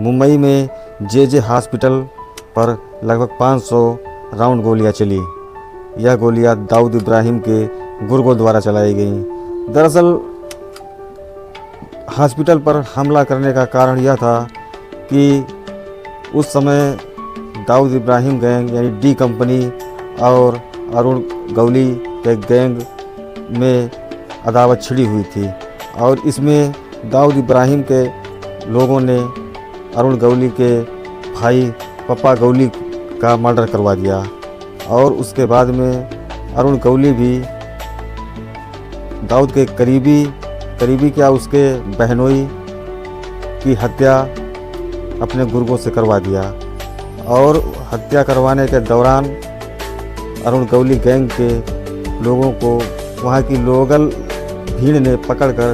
मुंबई में जे हॉस्पिटल पर लगभग 500 राउंड गोलियां चली। यह गोलियां दाऊद इब्राहिम के गुर्गों द्वारा चलाई गईं। दरअसल हॉस्पिटल पर हमला करने का कारण यह था कि उस समय दाऊद इब्राहिम गैंग यानी डी कंपनी और अरुण गौली के गैंग में अदावत छिड़ी हुई थी और इसमें दाऊद इब्राहिम के लोगों ने अरुण गौली के भाई पप्पा गौली का मर्डर करवा दिया और उसके बाद में अरुण गौली भी दाऊद के करीबी क्या उसके बहनोई की हत्या अपने गुर्गों से करवा दिया और हत्या करवाने के दौरान अरुण गौली गैंग के लोगों को वहाँ की लोकल भीड़ ने पकड़कर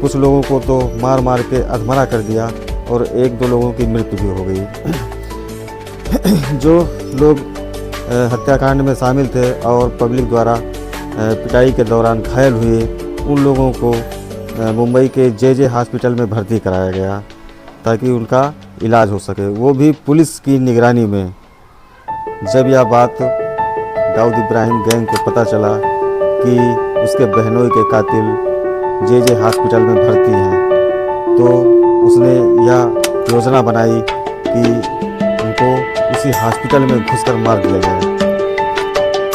कुछ लोगों को तो मार के अधमरा कर दिया और 1-2 लोगों की मृत्यु भी हो गई। जो लोग हत्याकांड में शामिल थे और पब्लिक द्वारा पिटाई के दौरान घायल हुए, उन लोगों को मुंबई के जे हॉस्पिटल में भर्ती कराया गया ताकि उनका इलाज हो सके, वो भी पुलिस की निगरानी में। जब यह बात दाऊद इब्राहिम गैंग को पता चला कि उसके बहनोई के कातिल जे हॉस्पिटल में भर्ती हैं, तो उसने यह योजना बनाई कि उनको उसी हॉस्पिटल में घुसकर मार दिया जाए।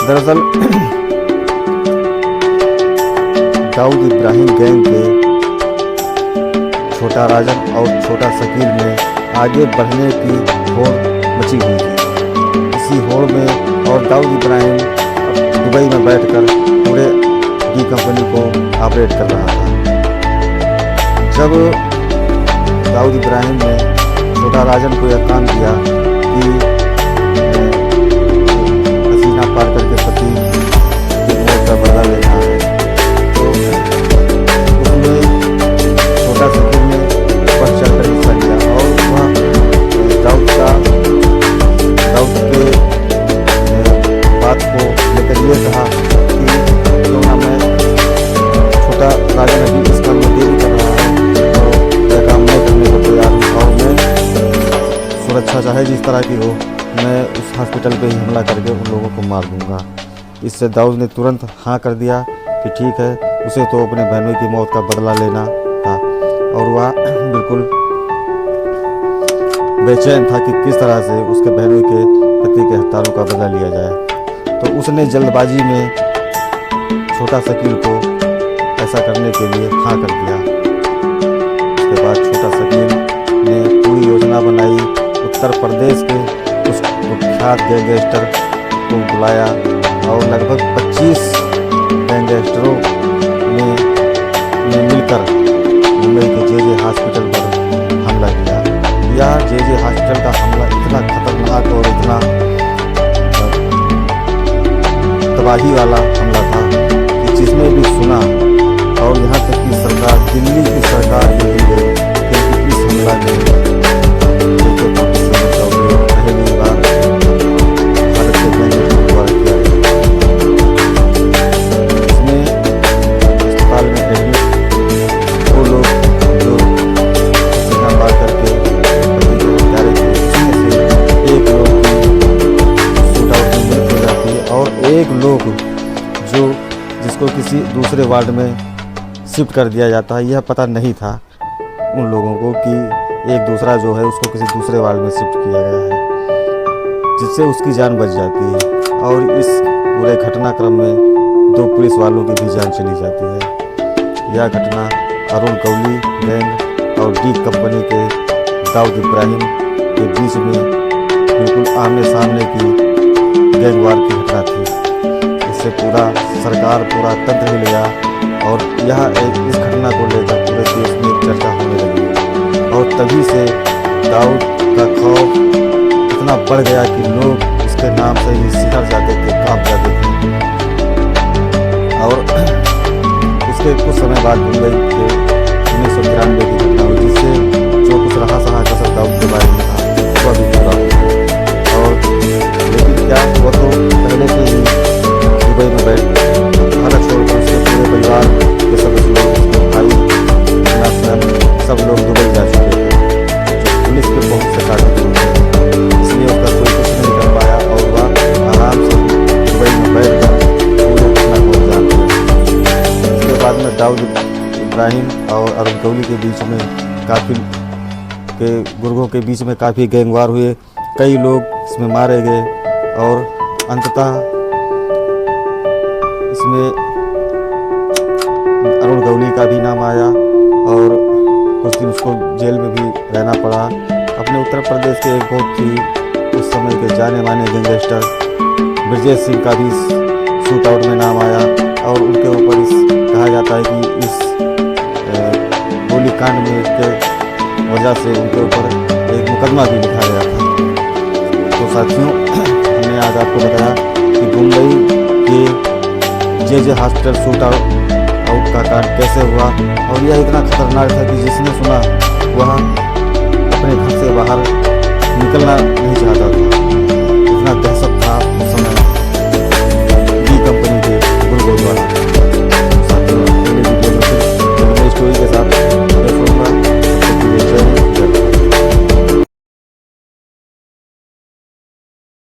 दरअसल दाऊद इब्राहिम गैंग के छोटा राजन और छोटा शकील में आगे बढ़ने की होड़ मची हुई थी। इसी होड़ में और दाऊद इब्राहिम दुबई में बैठकर पूरे डी कंपनी को ऑपरेट कर रहा था। जब दाऊद इब्राहिम ने छोटा राजन को यह काम दिया कि हसीना पार करके पति की मौत का बदला लेना है, तो उसमें छोटा शकील ने बढ़ चढ़कर हिस्सा लिया और वह दाऊद के बात को लेकर ये कहा कि क्यों ना मैं छोटा राजन अभी इस काम में देरी कर रहा है और यह काम मैं करने को तैयार हूँ और मैं सुरक्षा चाहे जिस तरह की हो, मैं उस हॉस्पिटल पे ही हमला करके उन लोगों को मार दूंगा। इससे दाऊद ने तुरंत हाँ कर दिया कि ठीक है, उसे तो अपने बहनों की मौत का बदला लेना था और वह बिल्कुल बेचैन था कि किस तरह से उसके बहनों के पति के हत्यारों का बदला लिया जाए। तो उसने जल्दबाजी में छोटा शकील को ऐसा करने के लिए हाँ कर दिया। उसके बाद छोटा शकील ने पूरी योजना बनाई, उत्तर प्रदेश के उस कुख्यात गैंगस्टर को बुलाया और लगभग 25 गैंगस्टरों ने मिलकर मुंबई के जे हॉस्पिटल पर हमला किया। यह जे हॉस्पिटल का हमला इतना खतरनाक और इतना तबाही वाला हमला था कि जिसने भी सुना और यहाँ तक कि सरकार, दिल्ली की सरकार भी हिल गई, क्योंकि इस हमला में पहली बार भारत के गैंगस्टर द्वारा किया गया। इसमें अस्पताल में एडमिट वो लोग जो सीना पार करके पति को हत्यारे थे, उसमें से एक लोग की शूट आउट में मृत्यु हो जाती है और एक लोग जो जिसको किसी दूसरे वार्ड में शिफ्ट कर दिया जाता है, यह पता नहीं था उन लोगों को कि एक दूसरा जो है उसको किसी दूसरे वार्ड में शिफ्ट किया गया है, जिससे उसकी जान बच जाती है और इस पूरे घटनाक्रम में 2 पुलिस वालों की भी जान चली जाती है। यह घटना अरुण गौली गैंग और डी कंपनी के दाऊद इब्राहिम के बीच में बिल्कुल आमने सामने की गैंगवार की घटना थी। इससे पूरा सरकार, पूरा तंत्र हिल गया और इस घटना को लेकर पूरे देश में चर्चा होने लगी और तभी से दाऊद का खौफ इतना बढ़ गया कि लोग इसके नाम से ही सिहर जाते थे, कांप जाते थे। और उसके कुछ समय बाद मुंबई के 1993 की घटना हुई, जिससे जो कुछ रहा सहा कसर दाऊद के बारे में था वह भी पूरा हो गया। और लेकिन क्या वो तो पहले से ही दुबई में बैठ भारत छोड़कर उसके पूरे परिवार के सदस्य लोग, उसके भाई, सब लोग दुबई जा चुके थे। जो के बीच में काफ़ी के गुर्गों के बीच में काफ़ी गैंगवार हुए, कई लोग इसमें मारे गए और अंततः इसमें अरुण गवली का भी नाम आया और कुछ दिन उसको जेल में भी रहना पड़ा। अपने उत्तर प्रदेश के एक बहुत ही उस समय के जाने माने गैंगस्टर ब्रजेश सिंह का भी शूट आउट में नाम आया और उनके ऊपर कहा जाता है कि इस गोलीकांड में के वजह से उनके ऊपर एक मुकदमा भी लिखा गया था। तो साथियों, हमने आज आपको बताया कि मुंबई के जे हॉस्पिटल शूट आउट का कांड कैसे हुआ और यह इतना खतरनाक था कि जिसने सुना वह अपने घर से बाहर निकलना